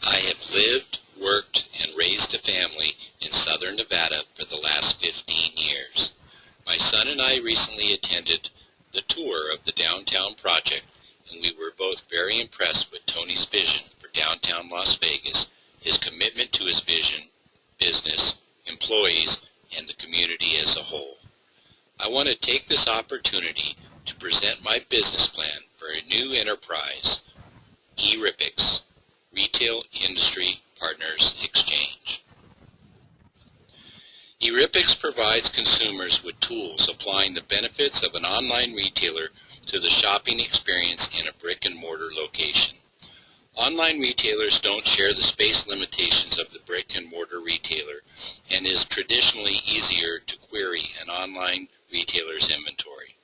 I have lived, worked, and raised a family in southern Nevada for the last 15 years. My son and I recently attended the tour of the downtown project, and we were both very impressed with Tony's vision for downtown Las Vegas, his commitment to his vision, business, employees, and the community as a whole. I want to take this opportunity to present my business plan for a new enterprise, eRipix, Retail Industry Partners Exchange. eRipix provides consumers with tools applying the benefits of an online retailer to the shopping experience in a brick-and-mortar location. Online retailers don't share the space limitations of the brick-and-mortar retailer and is traditionally easier to query an online retailer's inventory.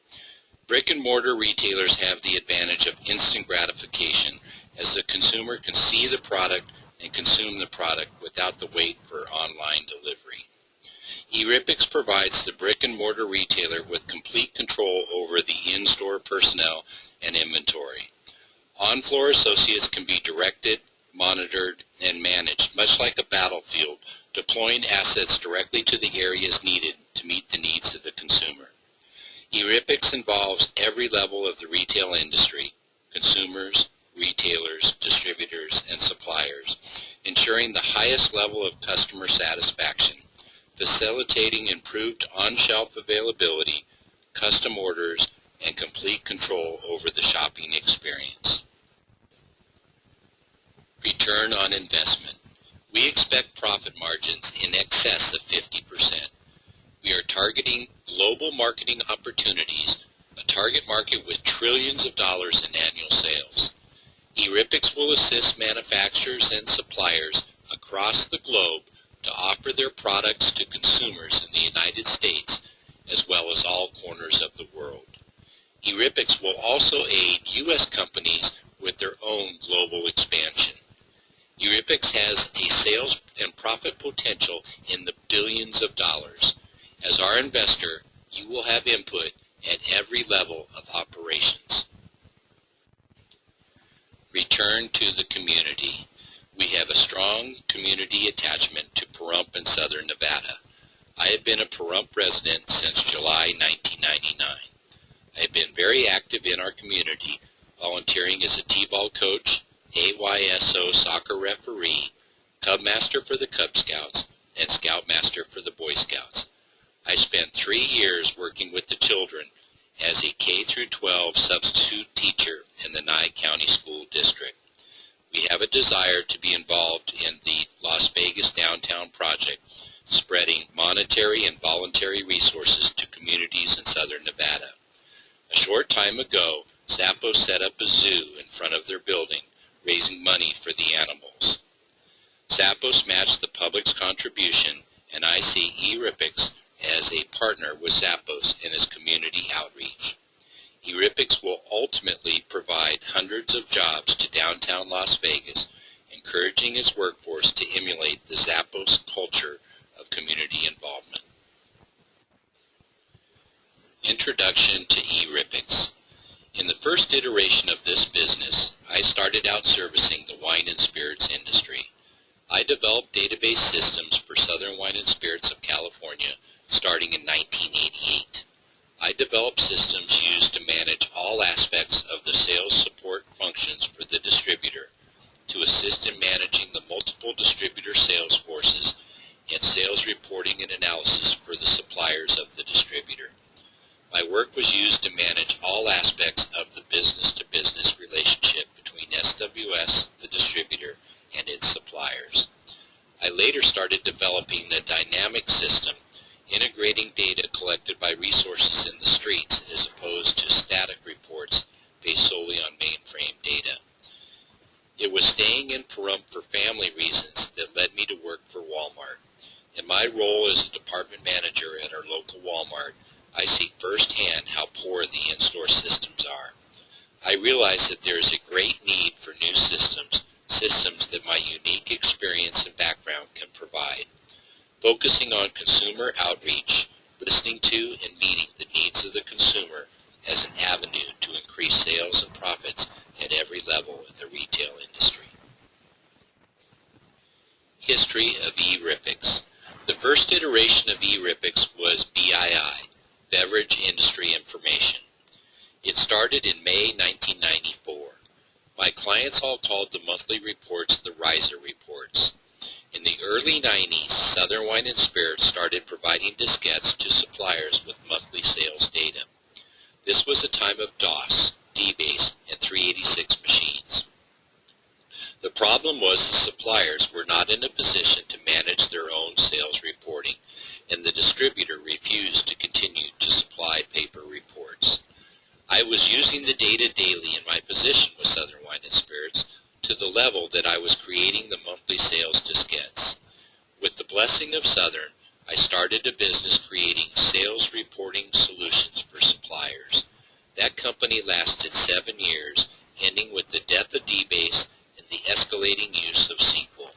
Brick-and-mortar retailers have the advantage of instant gratification as the consumer can see the product and consume the product without the wait for online delivery. eRipix provides the brick-and-mortar retailer with complete control over the in-store personnel and inventory. On-floor associates can be directed, monitored, and managed, much like a battlefield, deploying assets directly to the areas needed to meet the needs of the consumer. eRipix involves every level of the retail industry, consumers, retailers, distributors, and suppliers, ensuring the highest level of customer satisfaction, facilitating improved on-shelf availability, custom orders, and complete control over the shopping experience. Return on investment. We expect profit margins in excess of 50%. We are targeting global marketing opportunities, a target market with trillions of dollars in annual sales. eRipix will assist manufacturers and suppliers across the globe to offer their products to consumers in the United States as well as all corners of the world. eRipix will also aid U.S. companies with their own global expansion. eRipix has a sales and profit potential in the billions of dollars. As our investor, you will have input at every level of operations. Return to the community. We have a strong community attachment to Pahrump and Southern Nevada. I have been a Pahrump resident since July 1999. I have been very active in our community, volunteering as a T-ball coach, AYSO soccer referee, Cub Master for the Cub Scouts, and Scoutmaster for the Boy Scouts. I spent 3 years working with the children as a K-12 substitute teacher in the Nye County School District. We have a desire to be involved in the Las Vegas Downtown Project, spreading monetary and voluntary resources to communities in southern Nevada. A short time ago, Zappos set up a zoo in front of their building, raising money for the animals. Zappos matched the public's contribution, and I see eRipix as a partner with Zappos in its community outreach. eRipix will ultimately provide hundreds of jobs to downtown Las Vegas, encouraging its workforce to emulate the Zappos culture of community involvement. Introduction to eRipix. In the first iteration of this business, I started out servicing the wine and spirits industry. I developed database systems for Southern Wine and Spirits of California starting in 1988. I developed systems used to manage all aspects of the sales support functions for the distributor, to assist in managing the multiple distributor sales forces and sales reporting and analysis for the suppliers of the distributor. My work was used to manage all aspects of the business-to-business relationship between SWS, the distributor, and its suppliers. I later started developing a dynamic system integrating data collected by resources in the streets as opposed to static reports based solely on mainframe data. It was staying in Pahrump for family reasons that led me to work for Walmart. In my role as a department manager at our local Walmart, I see firsthand how poor the in-store systems are. I realize that there is a great need for new systems that my unique experience and background can provide. Focusing on consumer outreach, listening to and meeting the needs of the consumer as an avenue to increase sales and profits at every level in the retail industry. History of eRIPEX. The first iteration of eRIPEX was BII, Beverage Industry Information. It started in May 1994. My clients all called the monthly reports the riser reports. In the early 90s, Southern Wine and Spirits started providing diskettes to suppliers with monthly sales data. This was a time of DOS, DBase, and 386 machines. The problem was the suppliers were not in a position to manage their own sales reporting, and the distributor refused to continue to supply paper reports. I was using the data daily in my position with Southern Wine and Spirits to the level that I was creating the monthly sales diskettes. With the blessing of Southern, I started a business creating sales reporting solutions for suppliers. That company lasted 7 years, ending with the death of DBase and the escalating use of SQL.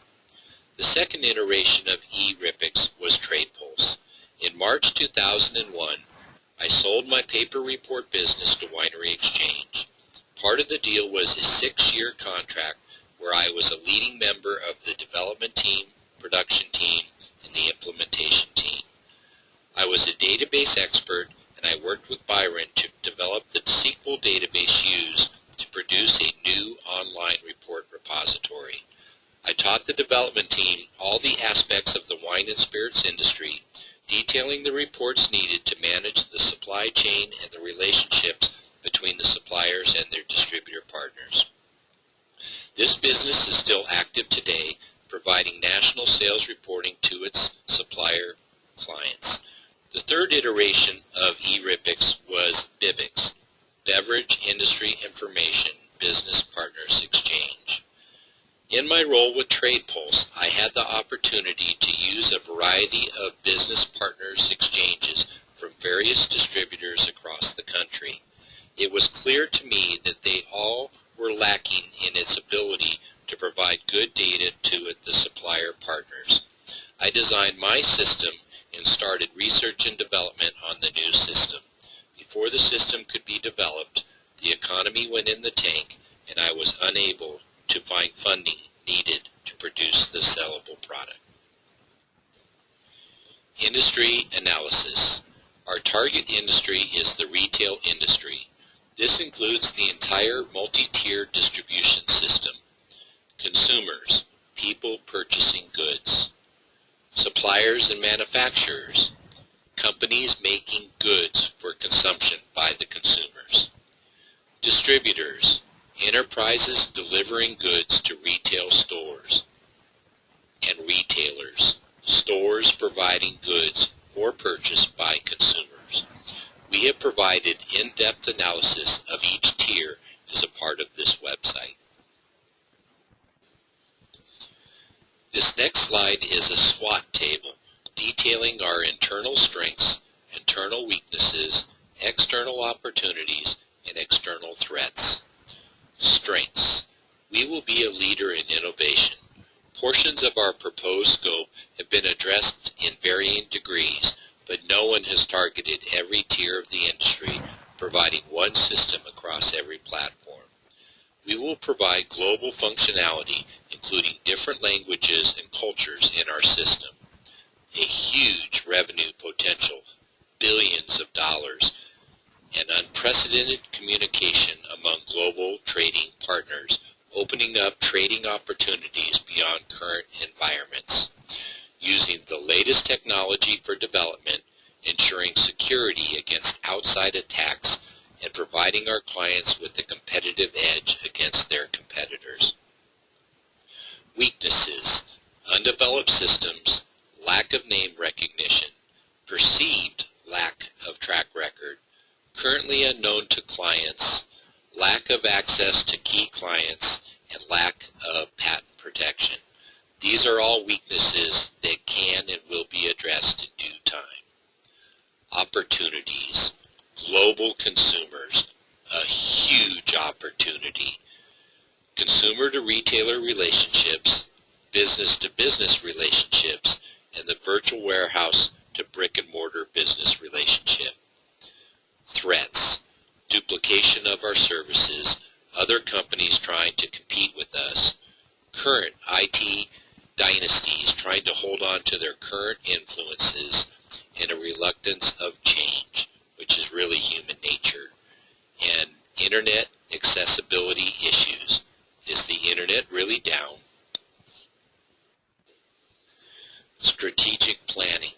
The second iteration of eRIPEX was TradePulse. In March 2001, I sold my paper report business to Winery Exchange. Part of the deal was a 6-year contract where I was a leading member of the development team, production team, and the implementation team. I was a database expert, and I worked with Byron to develop the SQL database used to produce a new online report repository. I taught the development team all the aspects of the wine and spirits industry, detailing the reports needed to manage the supply chain and the relationships between the suppliers and their distributor partners. This business is still active today, providing national sales reporting to its supplier clients. The third iteration of eRIPEX was BIBEX, Beverage Industry Information Business Partners Exchange. In my role with TradePulse, I had the opportunity to use a variety of business partners exchanges from various distributors across the country. It was clear to me that they all were lacking in its ability to provide good data to the supplier partners. I designed my system and started research and development on the new system. Before the system could be developed, the economy went in the tank, and I was unable to find funding needed to produce the sellable product. Industry analysis. Our target industry is the retail industry. This includes the entire multi-tier distribution system. Consumers, people purchasing goods. Suppliers and manufacturers, companies making goods for consumption by the consumers. Distributors, enterprises delivering goods to retail stores. And retailers, stores providing goods for purchase by consumers. We have provided in-depth analysis of each tier as a part of this website. This next slide is a SWOT table detailing our internal strengths, internal weaknesses, external opportunities, and external threats. Strengths. We will be a leader in innovation. Portions of our proposed scope have been addressed in varying degrees, but no one has targeted every tier of the industry, providing one system across every platform. We will provide global functionality, including different languages and cultures in our system. A huge revenue potential, billions of dollars, and unprecedented communication among global trading partners, opening up trading opportunities beyond current environments. Using the latest technology for development, ensuring security against outside attacks, and providing our clients with a competitive edge against their competitors. Weaknesses: undeveloped systems, lack of name recognition, perceived lack of track record, currently unknown to clients, lack of access to key clients, and lack of patent protection. These are all weaknesses that can and will be addressed in due time. Opportunities. Global consumers, a huge opportunity. Consumer to retailer relationships, business to business relationships, and the virtual warehouse to brick and mortar business relationship. Threats. Duplication of our services, other companies trying to compete with us, current IT dynasties trying to hold on to their current influences and a reluctance of change, which is really human nature, and internet accessibility issues. Is the internet really down? Strategic planning.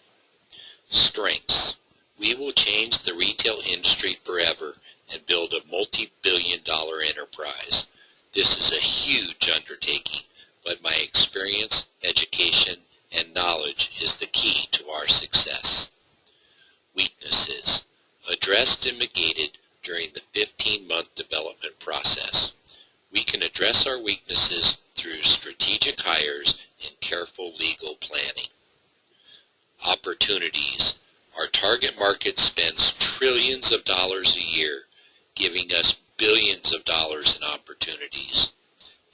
Strengths. We will change the retail industry forever and build a multi-billion-dollar enterprise. This is a huge undertaking, but my experience, education, and knowledge is the key to our success. Weaknesses. Addressed and mitigated during the 15-month development process. We can address our weaknesses through strategic hires and careful legal planning. Opportunities. Our target market spends trillions of dollars a year, giving us billions of dollars in opportunities.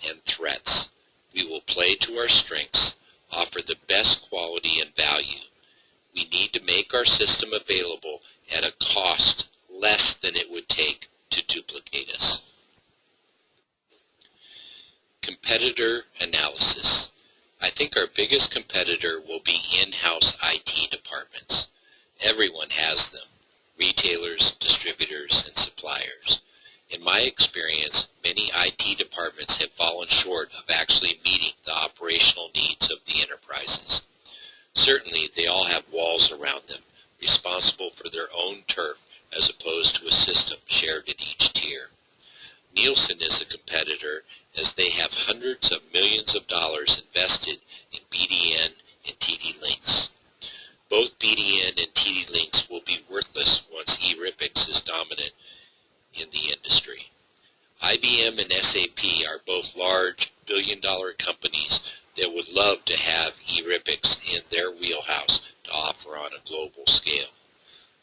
And threats. We will play to our strengths, offer the best quality and value. We need to make our system available at a cost less than it would take to duplicate us. Competitor analysis. I think our biggest competitor will be in-house IT departments. Everyone has them, retailers, distributors, and suppliers. In my experience, many IT departments have fallen short of actually meeting the operational needs of the enterprises. Certainly, they all have walls around them, responsible for their own turf as opposed to a system shared in each tier. Nielsen is a competitor as they have hundreds of millions of dollars invested in BDN and TD Lynx. Both BDN and TD Lynx will be worthless once eRipix is dominant in the industry. IBM and SAP are both large billion-dollar companies that would love to have eRipix in their wheelhouse to offer on a global scale.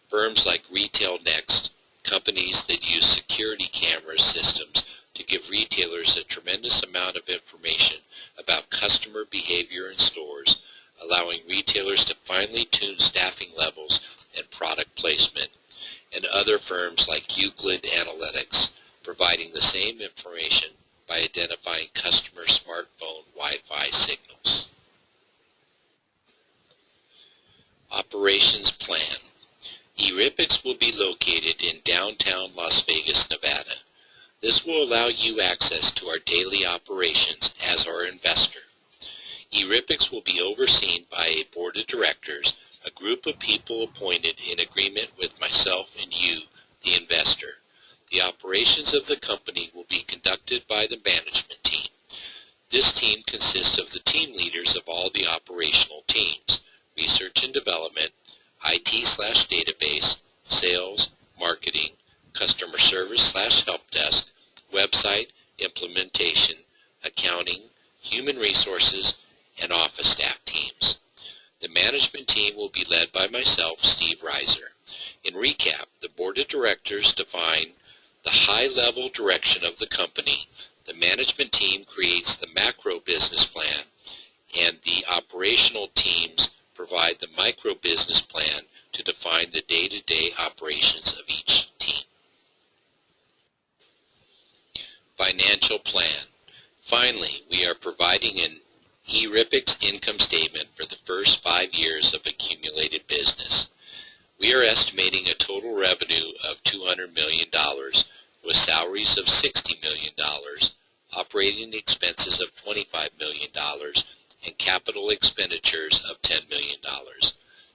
Firms like RetailNext, companies that use security camera systems to give retailers a tremendous amount of information about customer behavior in stores, allowing retailers to finely tune staffing levels and product placement, and other firms like Euclid Analytics, providing the same information by identifying customer smartphone Wi-Fi signals. Operations plan. eRipix will be located in downtown Las Vegas, Nevada. This will allow you access to our daily operations as our investor. eRipix will be overseen by a board of directors, a group of people appointed in agreement with myself and you, the investor. The operations of the company will be conducted by the management team. This team consists of the team leaders of all the operational teams, research and development, IT/database, sales, marketing, customer service/help desk, website, implementation, accounting, human resources, and office staff teams. The management team will be led by myself, Steve Reiser. In recap, the board of directors define the high-level direction of the company, the management team creates the macro business plan, and the operational teams provide the micro business plan to define the day-to-day operations of each team. Financial plan. Finally, we are providing an eRipix income statement for the first 5 years of accumulated business. We are estimating a total revenue of $200 million with salaries of $60 million, operating expenses of $25 million, and capital expenditures of $10 million.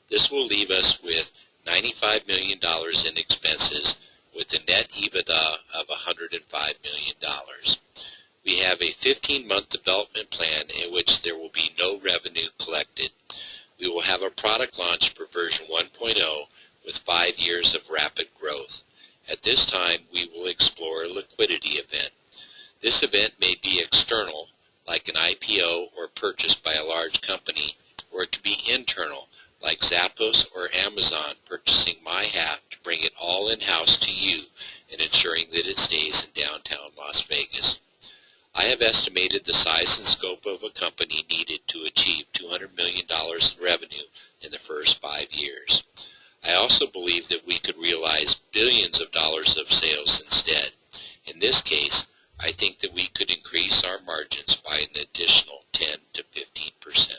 This will leave us with $95 million in expenses with a net EBITDA of $105 million. We have a 15-month development plan in which there will be no revenue collected. We will have a product launch for version 1.0 with 5 years of rapid growth. At this time, we will explore a liquidity event. This event may be external, like an IPO or purchased by a large company, or it could be internal, like Zappos or Amazon purchasing my hat to bring it all in-house to you and ensuring that it stays in downtown Las Vegas. I have estimated the size and scope of a company needed to achieve $200 million in revenue in the first 5 years. I also believe that we could realize billions of dollars of sales instead. In this case, I think that we could increase our margins by an additional 10 to 15%.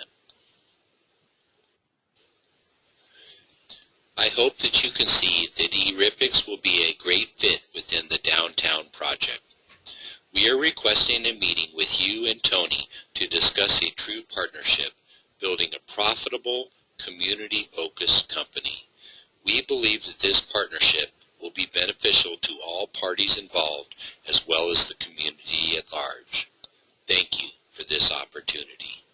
I hope that you can see that eRIPEX will be a great fit within the downtown project. We are requesting a meeting with you and Tony to discuss a true partnership, building a profitable, community-focused company. We believe that this partnership will be beneficial to all parties involved as well as the community at large. Thank you for this opportunity.